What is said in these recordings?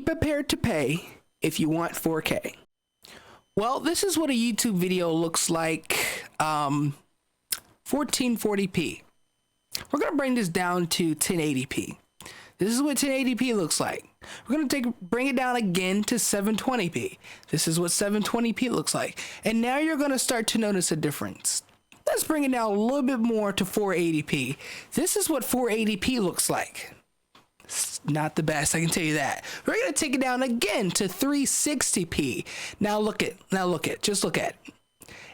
prepared to pay if you want 4K. Well, this is what a YouTube video looks like, 1440p. We're gonna bring this down to 1080p. This is what 1080p looks like. We're gonna bring it down again to 720p. This is what 720p looks like. And now you're gonna start to notice a difference. Let's bring it down a little bit more to 480p. This is what 480p looks like. It's not the best, I can tell you that. We're gonna take it down again to 360p. Now look at, just look at it.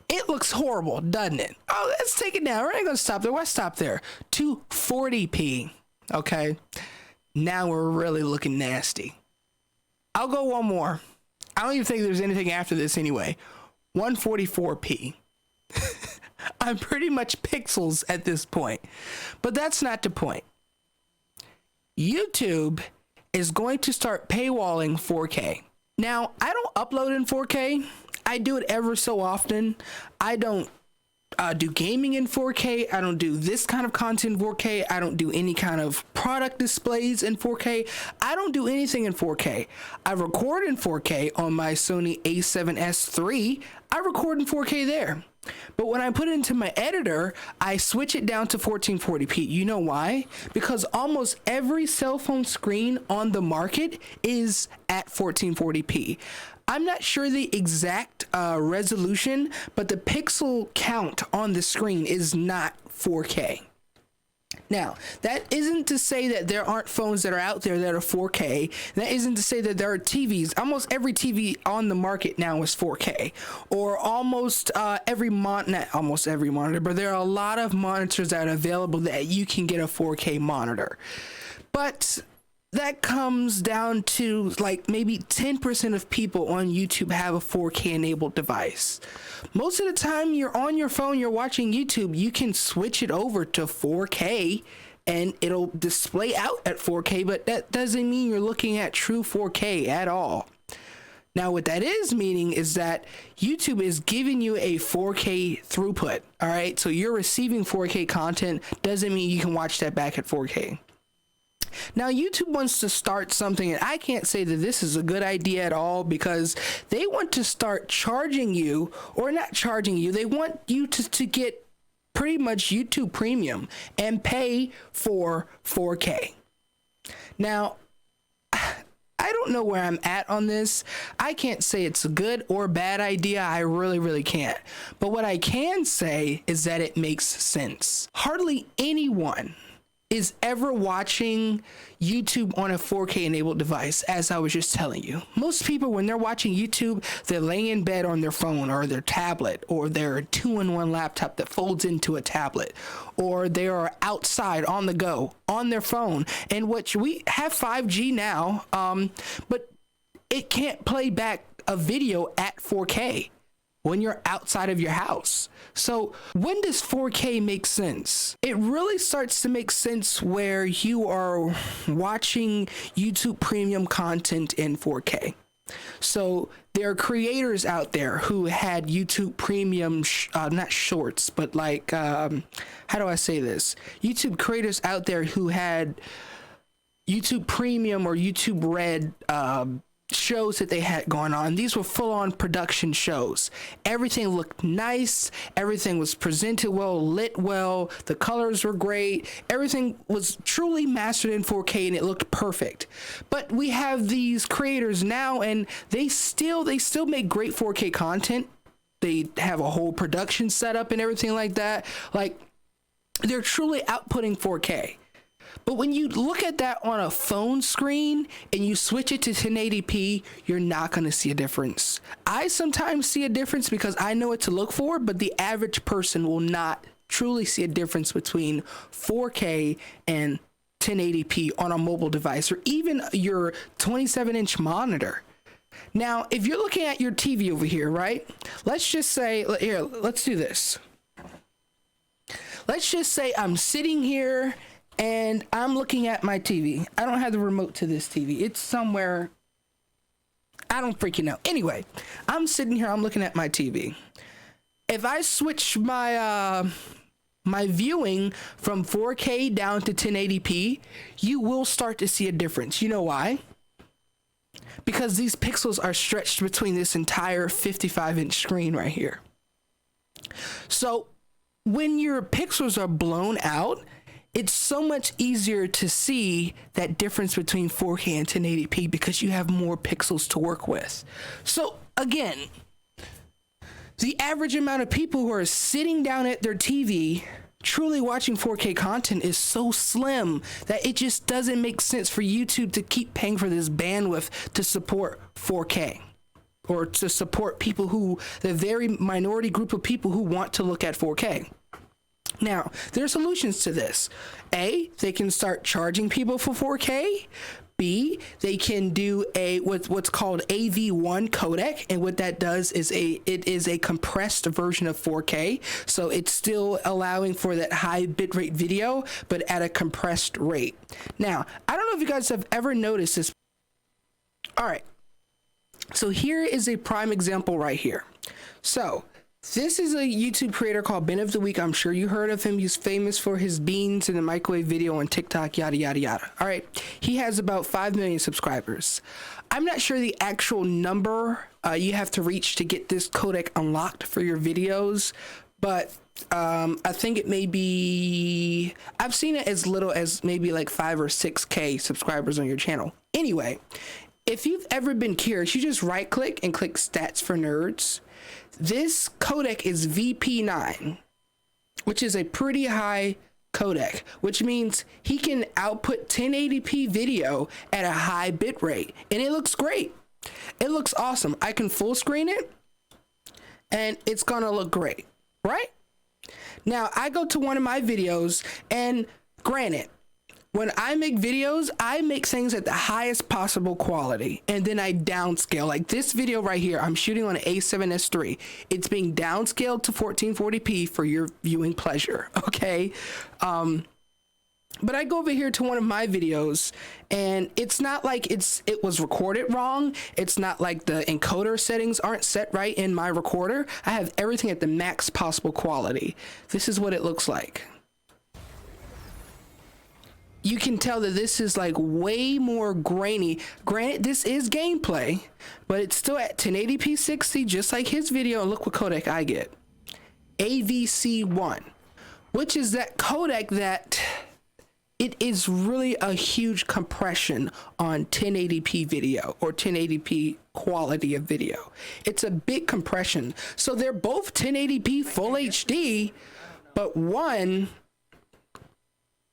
It looks horrible, doesn't it? Oh, let's take it down. We're not gonna stop there. Why stop there? To 40p. Okay. Now we're really looking nasty. I'll go one more. I don't even think there's anything after this anyway. 144p. I'm pretty much pixels at this point. But that's not the point. YouTube is going to start paywalling 4K. Now, I don't upload in 4K. I do it ever so often. I don't do gaming in 4K. I don't do this kind of content in 4K. I don't do any kind of product displays in 4K. I don't do anything in 4K. I record in 4K on my Sony a7S III. I record in 4K there. But when I put it into my editor, I switch it down to 1440p. You know why? Because almost every cell phone screen on the market is at 1440p. I'm not sure the exact resolution, but the pixel count on the screen is not 4K. Now, that isn't to say that there aren't phones that are out there that are 4K. That isn't to say that there are TVs. Almost every TV on the market now is 4K. Or almost every not almost every monitor, but there are a lot of monitors that are available that you can get a 4K monitor. But that comes down to like maybe 10% of people on YouTube have a 4K enabled device. Most of the time you're on your phone, you're watching YouTube, you can switch it over to 4K and it'll display out at 4K, but that doesn't mean you're looking at true 4K at all. Now, what that is meaning is that YouTube is giving you a 4K throughput, all right? So you're receiving 4K content, doesn't mean you can watch that back at 4K. Now, YouTube wants to start something, and I can't say that this is a good idea at all because they want to start charging you, or not charging you, they want you to get pretty much YouTube Premium and pay for 4K. Now, I don't know where I'm at on this. I can't say it's a good or bad idea. I really can't. But what I can say is that it makes sense. Hardly anyone is ever watching YouTube on a 4K enabled device, as I was just telling you. Most people, when they're watching YouTube, they're laying in bed on their phone or their tablet or their 2-in-1 laptop that folds into a tablet, or they are outside on the go on their phone. And which we have 5G now, but it can't play back a video at 4K when you're outside of your house. So when does 4K make sense? It really starts to make sense where you are watching YouTube Premium content in 4K. So there are creators out there who had YouTube Premium, not shorts, but like, how do I say this? YouTube creators out there who had YouTube Premium or YouTube Red shows that they had going on. These were full-on production shows. Everything looked nice, everything was presented well, lit well, the colors were great, everything was truly mastered in 4K and it looked perfect. But we have these creators now and they still make great 4K content. They have a whole production setup and everything like that. Like, they're truly outputting 4K. But when you look at that on a phone screen and you switch it to 1080p, you're not going to see a difference. I sometimes see a difference because I know what to look for, but the average person will not truly see a difference between 4K and 1080p on a mobile device or even your 27-inch monitor. Now, if you're looking at your TV over here, right? Let's just say, here, let's do this. Let's just say I'm sitting here and I'm looking at my TV. I don't have the remote to this TV. It's somewhere. I don't freaking know. Anyway, I'm sitting here. I'm looking at my TV. If I switch my my viewing from 4K down to 1080p, you will start to see a difference. You know why? because these pixels are stretched between this entire 55-inch screen right here. So when your pixels are blown out, it's so much easier to see that difference between 4K and 1080p because you have more pixels to work with. So again, the average amount of people who are sitting down at their TV truly watching 4K content is so slim that it just doesn't make sense for YouTube to keep paying for this bandwidth to support 4K or to support people who, the very minority group of people who want to look at 4K. Now, there are solutions to this. A, they can start charging people for 4K. B, they can do a what's called AV1 codec, and what that does is it is a compressed version of 4K, so it's still allowing for that high bitrate video, but at a compressed rate. Now, I don't know if you guys have ever noticed this. All right, so here is a prime example right here. So this is a YouTube creator called Ben of the Week. I'm sure you heard of him. He's famous for his beans in the microwave video on TikTok, yada, yada, yada. All right. He has about 5 million subscribers. I'm not sure the actual number you have to reach to get this codec unlocked for your videos, but I think it may be, I've seen it as little as maybe like 5 or 6K subscribers on your channel. Anyway, if you've ever been curious, you just right click and click Stats for Nerds. This codec is VP9, which is a pretty high codec, which means he can output 1080p video at a high bit rate, and it looks great. It looks awesome. I can full screen it, and it's gonna look great, right? Now, I go to one of my videos, and granted, when I make videos, I make things at the highest possible quality, and then I downscale. Like this video right here, I'm shooting on an A7S III. It's being downscaled to 1440p for your viewing pleasure, okay? But I go over here to one of my videos, and it's not like it was recorded wrong. It's not like the encoder settings aren't set right in my recorder. I have everything at the max possible quality. This is what it looks like. You can tell that this is like way more grainy. Granted, this is gameplay, but it's still at 1080p 60, just like his video. And look what codec I get. AVC1, which is that codec that it is really a huge compression on 1080p video or 1080p quality of video. It's a big compression. So they're both 1080p full HD, but one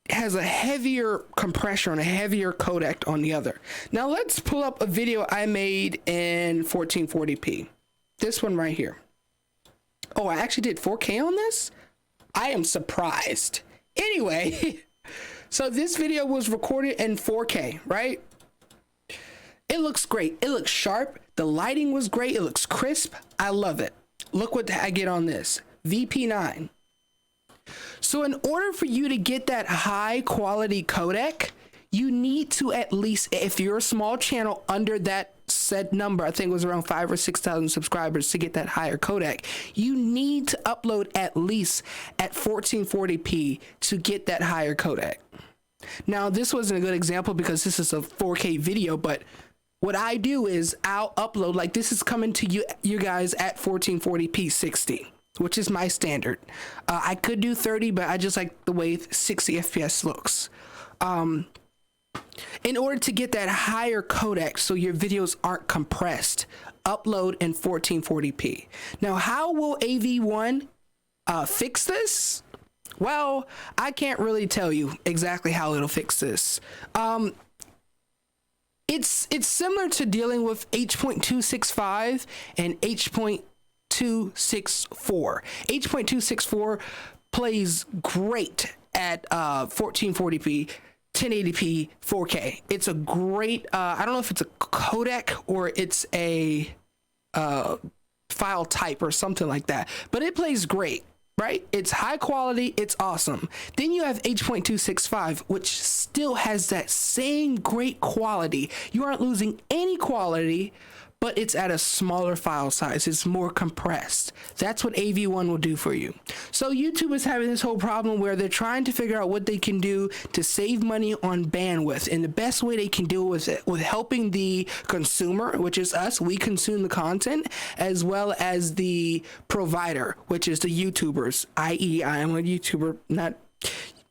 has a heavier compression, a heavier codec on the other. Now let's pull up a video I made in 1440p. This one right here. Oh, I actually did 4K on this? I am surprised. Anyway, so this video was recorded in 4K, right? It looks great. It looks sharp. The lighting was great. It looks crisp. I love it. Look what I get on this. VP9. So in order for you to get that high quality codec, you need to at least, if you're a small channel under that said number, I think it was around 5,000 or 6,000 subscribers to get that higher codec, you need to upload at least at 1440p to get that higher codec. Now, this wasn't a good example because this is a 4K video, but what I do is I'll upload, like this is coming to you guys at 1440p 60. Which is my standard. I could do 30, but I just like the way 60 FPS looks. In order to get that higher codec so your videos aren't compressed, upload in 1440p. Now, how will AV1 fix this? Well, I can't really tell you exactly how it'll fix this. It's similar to dealing with H.265 and H.264. H.264 plays great at 1440p, 1080p, 4K. It's a great, I don't know if it's a codec or it's a file type or something like that, but it plays great, right? It's high quality, it's awesome. Then you have H.265, which still has that same great quality. You aren't losing any quality, but it's at a smaller file size. It's more compressed. That's what AV1 will do for you. So YouTube is having this whole problem where they're trying to figure out what they can do to save money on bandwidth. And the best way they can do it with helping the consumer, which is us, we consume the content, as well as the provider, which is the YouTubers, i.e. I am a YouTuber, not...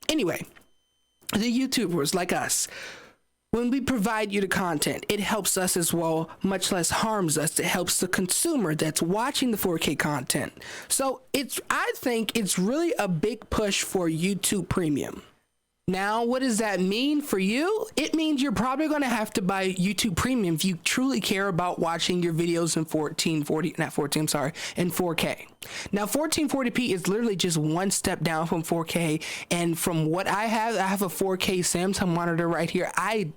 Anyway, the YouTubers like us. When we provide you the content, it helps us as well, much less harms us. It helps the consumer that's watching the 4K content. So I think it's really a big push for YouTube Premium. Now, what does that mean for you? It means you're probably going to have to buy YouTube Premium if you truly care about watching your videos in 4K. Now, 1440p is literally just one step down from 4K. And from what I have a 4K Samsung monitor right here. I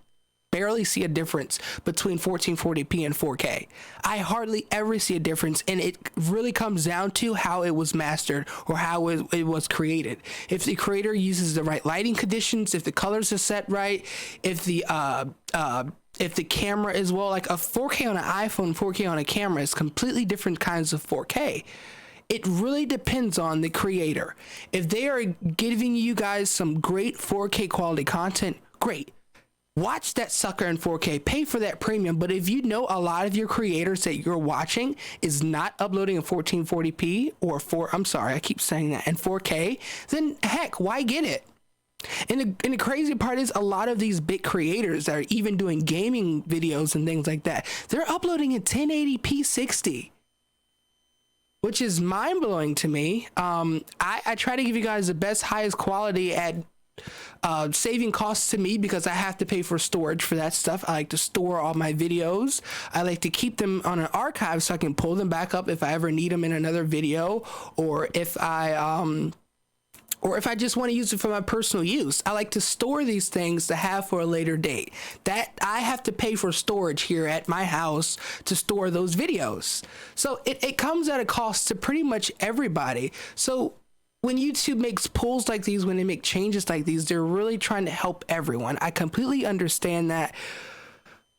barely see a difference between 1440p and 4K. I hardly ever see a difference, and it really comes down to how it was mastered or how it was created. If the creator uses the right lighting conditions, if the colors are set right, if the camera as well, like a 4K on an iPhone, 4K on a camera is completely different kinds of 4K. It really depends on the creator. If they are giving you guys some great 4K quality content, great. Watch that sucker in 4K, pay for that premium. But if you know a lot of your creators that you're watching is not uploading in 1440p or in 4K, then heck, why get it? And the crazy part is a lot of these big creators that are even doing gaming videos and things like that, they're uploading in 1080p 60. Which is mind-blowing to me. I try to give you guys the best, highest quality at saving costs to me because I have to pay for storage for that stuff. I like to store all my videos. I like to keep them on an archive so I can pull them back up if I ever need them in another video, or if I just want to use it for my personal use. I like to store these things to have for a later date. That I have to pay for storage here at my house to store those videos. So it comes at a cost to pretty much everybody. So when YouTube makes pulls like these, when they make changes like these, they're really trying to help everyone. I completely understand that,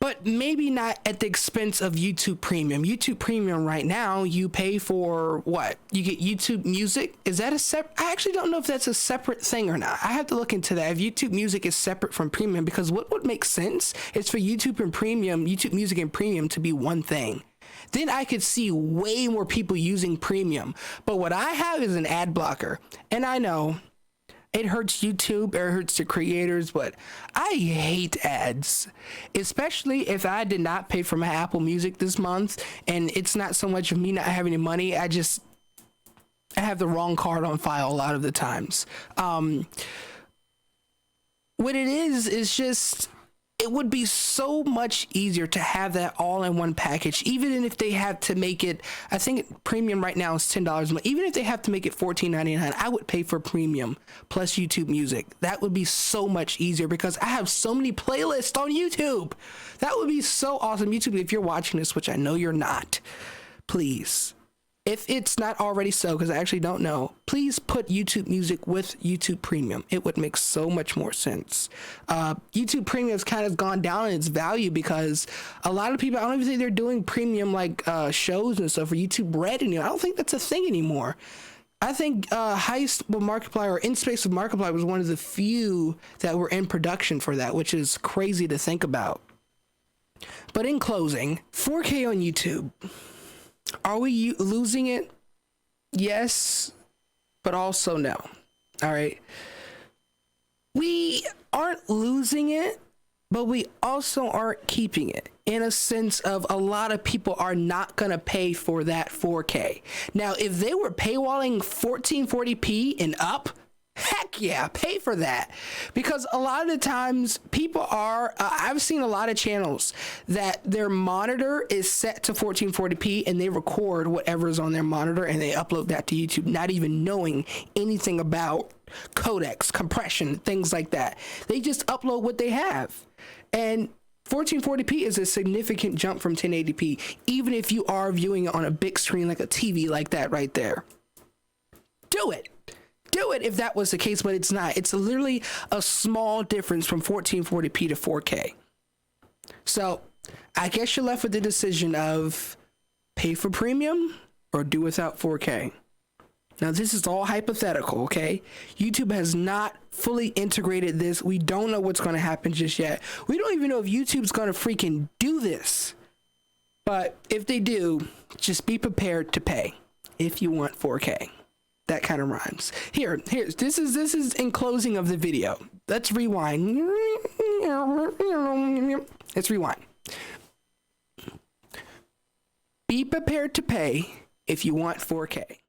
but maybe not at the expense of YouTube Premium. YouTube Premium right now, you pay for what? You get YouTube Music. Is that a separate? I actually don't know if that's a separate thing or not. I have to look into that. If YouTube Music is separate from Premium, because what would make sense is for YouTube Music and Premium to be one thing. Then I could see way more people using Premium. But what I have is an ad blocker. And I know it hurts YouTube, it hurts the creators, but I hate ads. Especially if I did not pay for my Apple Music this month, and it's not so much of me not having any money, I have the wrong card on file a lot of the times. What it is just... It would be so much easier to have that all in one package, even if they have to make it, I think Premium right now is $10 a month. Even if they have to make it $14.99, I would pay for Premium plus YouTube Music. That would be so much easier because I have so many playlists on YouTube. That would be so awesome. YouTube, if you're watching this, which I know you're not, please, if it's not already so, because I actually don't know, please put YouTube Music with YouTube Premium. It would make so much more sense. YouTube Premium has kind of gone down in its value because a lot of people, I don't even think they're doing premium like shows and stuff for YouTube Red anymore. I don't think that's a thing anymore. I think Heist with Markiplier or In Space with Markiplier was one of the few that were in production for that, which is crazy to think about. But in closing, 4K on YouTube. Are we losing it? Yes, but also no. All right. We aren't losing it, but we also aren't keeping it, in a sense of a lot of people are not going to pay for that 4K. Now, if they were paywalling 1440p and up, heck yeah, pay for that. Because a lot of the times people are, I've seen a lot of channels that their monitor is set to 1440p and they record whatever's on their monitor and they upload that to YouTube, not even knowing anything about codecs, compression, things like that. They just upload what they have. And 1440p is a significant jump from 1080p, even if you are viewing it on a big screen like a TV like that right there. Do it if that was the case, but it's not. It's literally a small difference from 1440p to 4K. So I guess you're left with the decision of pay for premium or do without 4K. Now, this is all hypothetical, okay? YouTube has not fully integrated this. We don't know what's going to happen just yet. We don't even know if YouTube's going to freaking do this. But if they do, just be prepared to pay if you want 4K. That kind of rhymes. This is in closing of the video. Let's rewind. Let's rewind. Be prepared to pay if you want 4K.